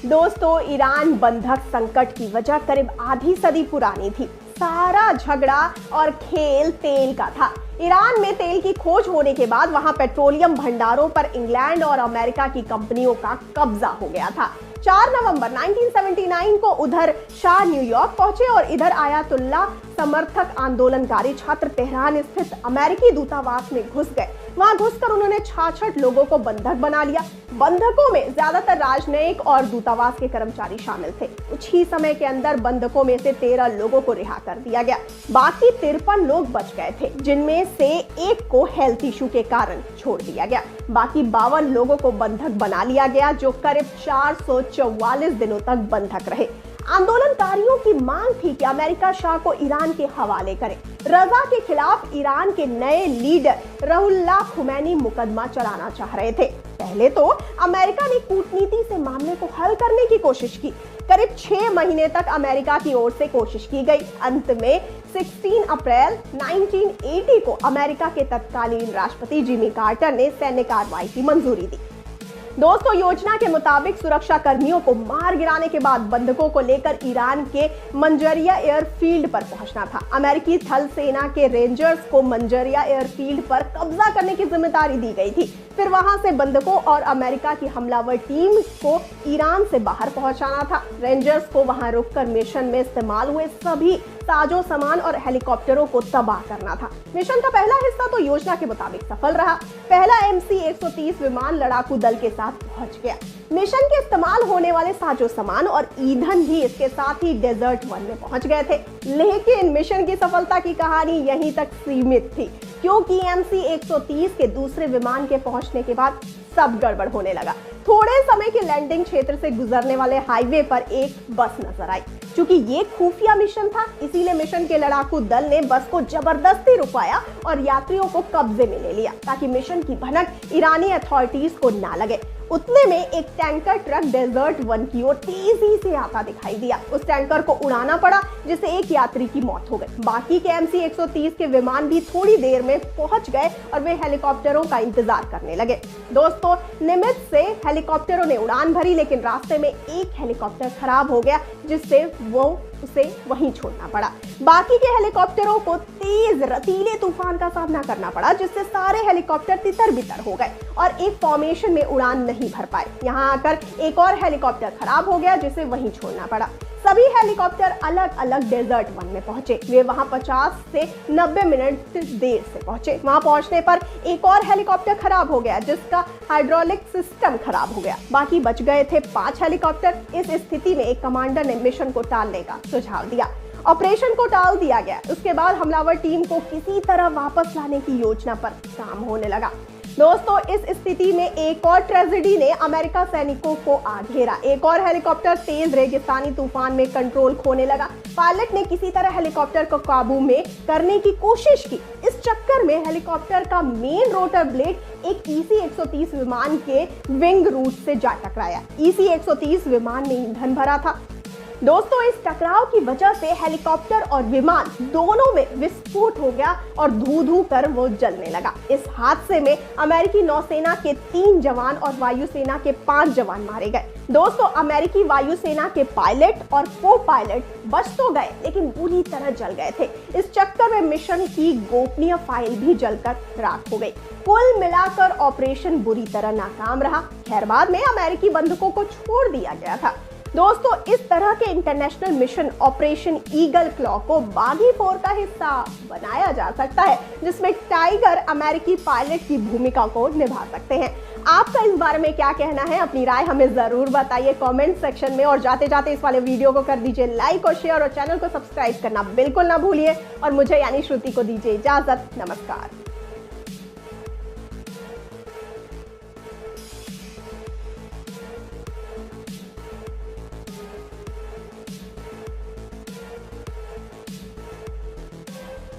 दोस्तों, ईरान बंधक संकट की वजह करीब आधी सदी पुरानी थी। सारा झगड़ा और खेल तेल का था। ईरान में तेल की खोज होने के बाद वहां पेट्रोलियम भंडारों पर इंग्लैंड और अमेरिका की कंपनियों का कब्जा हो गया था। 4 नवंबर 1979 को उधर शाह न्यूयॉर्क पहुंचे और इधर आयतुल्ला समर्थक आंदोलनकारी छात्र तेहरान स्थित अमेरिकी दूतावास में घुस गए। वहां घुसकर उन्होंने 66 लोगों को बंधक बना लिया। बंधकों में ज्यादातर राजनयिक और दूतावास के कर्मचारी शामिल थे। कुछ ही समय के अंदर बंधकों में से 13 लोगों को रिहा कर दिया गया। बाकी 53 लोग बच गए थे, जिनमें से एक को हेल्थ इशू के कारण छोड़ दिया गया। बाकी 52 लोगों को बंधक बना लिया गया, जो करीब 444 दिनों तक बंधक रहे। आंदोलनकारियों की मांग थी कि अमेरिका शाह को ईरान के हवाले करे। रजा के खिलाफ ईरान के नए लीडर रुहुल्लाह खुमैनी मुकदमा चलाना चाह रहे थे। पहले तो अमेरिका ने कूटनीति से मामले को हल करने की कोशिश की। करीब 6 महीने तक अमेरिका की ओर से कोशिश की गई। अंत में 16 अप्रैल 1980 को अमेरिका के तत्कालीन राष्ट्रपति जिमी कार्टर ने सैन्य कार्रवाई की मंजूरी दी। दोस्तों, योजना के मुताबिक सुरक्षा कर्मियों को मार गिराने के बाद बंधकों को लेकर ईरान के मंजरिया एयरफील्ड पर पहुंचना था। अमेरिकी थल सेना के रेंजर्स को मंजरिया एयरफील्ड पर कब्जा करने की जिम्मेदारी दी गई थी। फिर वहां से बंधकों और अमेरिका की हमलावर टीम को ईरान से बाहर पहुंचाना था। रेंजर्स को वहां रुककर मिशन में इस्तेमाल हुए सभी साजो सामान और हेलीकॉप्टरों को तबाह करना था। मिशन का पहला हिस्सा तो योजना के मुताबिक सफल रहा। पहला MC-130 विमान लड़ाकू दल के साथ पहुंच गया। मिशन के इस्तेमाल होने वाले साजो सामान और ईंधन भी इसके साथ ही डेजर्ट 1 में पहुंच गए थे। लेकिन मिशन की सफलता की कहानी यहीं तक सीमित थी, क्योंकि MC-130 के दूसरे विमान के पहुंचने के बाद सब गड़बड़ होने लगा। थोड़े समय के लैंडिंग क्षेत्र से गुजरने वाले हाईवे पर एक बस नजर आई। चूंकि ये खुफिया मिशन था, इसीलिए मिशन के लड़ाकू दल ने बस को जबरदस्ती रुकवाया और यात्रियों को कब्जे में ले लिया, ताकि मिशन की भनक ईरानी अथॉरिटीज को ना लगे। उतने में एक टैंकर ट्रक डेजर्ट 1 की ओर तेजी से आता दिखाई दिया। उस टैंकर को उड़ाना पड़ा, जिससे एक यात्री की मौत हो गई। बाकी के MC-130 के विमान भी थोड़ी देर में पहुंच गए और वे हेलीकॉप्टरों का इंतजार करने लगे। दोस्तों, निमित्त से हेलीकॉप्टरों ने उड़ान भरी, लेकिन रास्ते में एक हेलीकॉप्टर खराब हो गया, जिससे उसे वहीं छोड़ना पड़ा। बाकी के हेलीकॉप्टरों को तेज रतीले तूफान का सामना करना पड़ा, जिससे सारे हेलीकॉप्टर तितर-बितर हो गए और एक फॉर्मेशन में उड़ान नहीं भर पाए। यहाँ आकर एक और हेलीकॉप्टर खराब हो गया, जिसे वहीं छोड़ना पड़ा। सभी हेलीकॉप्टर अलग अलग डेजर्ट 1 में पहुंचे। वे वहां 50 से 90 मिनट देर से पहुंचे। वहां पहुंचने पर एक और हेलीकॉप्टर खराब हो गया, जिसका हाइड्रोलिक सिस्टम खराब हो गया। बाकी बच गए थे 5 हेलीकॉप्टर। इस स्थिति में एक कमांडर ने मिशन को टालने का सुझाव दिया। ऑपरेशन को टाल दिया गया। उसके बाद हमलावर टीम को किसी तरह वापस लाने की योजना पर काम होने लगा। दोस्तों, इस स्थिति में एक और ट्रेजेडी ने अमेरिका सैनिकों को आ घेरा। एक और हेलीकॉप्टर तेज रेगिस्तानी तूफान में कंट्रोल खोने लगा। पायलट ने किसी तरह हेलीकॉप्टर को काबू में करने की कोशिश की। इस चक्कर में हेलीकॉप्टर का मेन रोटर ब्लेड एक EC-130 विमान के विंग रूट से जा टकराया। EC-130 विमान में ईंधन भरा था। दोस्तों, इस टकराव की वजह से हेलीकॉप्टर और विमान दोनों में विस्फोट हो गया और धू-धू कर वो जलने लगा। इस हादसे में अमेरिकी नौसेना के 3 जवान और वायुसेना के 5 जवान मारे गए। दोस्तों, अमेरिकी वायुसेना के पायलट और को-पायलट बच तो गए, लेकिन बुरी तरह जल गए थे। इस चक्कर में मिशन की गोपनीय फाइल भी जलकर राख हो गई। कुल मिलाकर ऑपरेशन बुरी तरह नाकाम रहा। खैर, बाद में अमेरिकी बंधकों को छोड़ दिया गया था। दोस्तों, इस तरह के international mission operation Eagle Claw को बागी 4 का हिस्सा बनाया जा सकता है, जिसमें टाइगर अमेरिकी पायलट की भूमिका को निभा सकते हैं। आपका इस बारे में क्या कहना है? अपनी राय हमें जरूर बताइए कमेंट सेक्शन में। और जाते जाते इस वाले वीडियो को कर दीजिए लाइक और शेयर और चैनल को सब्सक्राइब करना बिल्कुल ना भूलिए। और मुझे यानी श्रुति को दीजिए इजाजत। नमस्कार।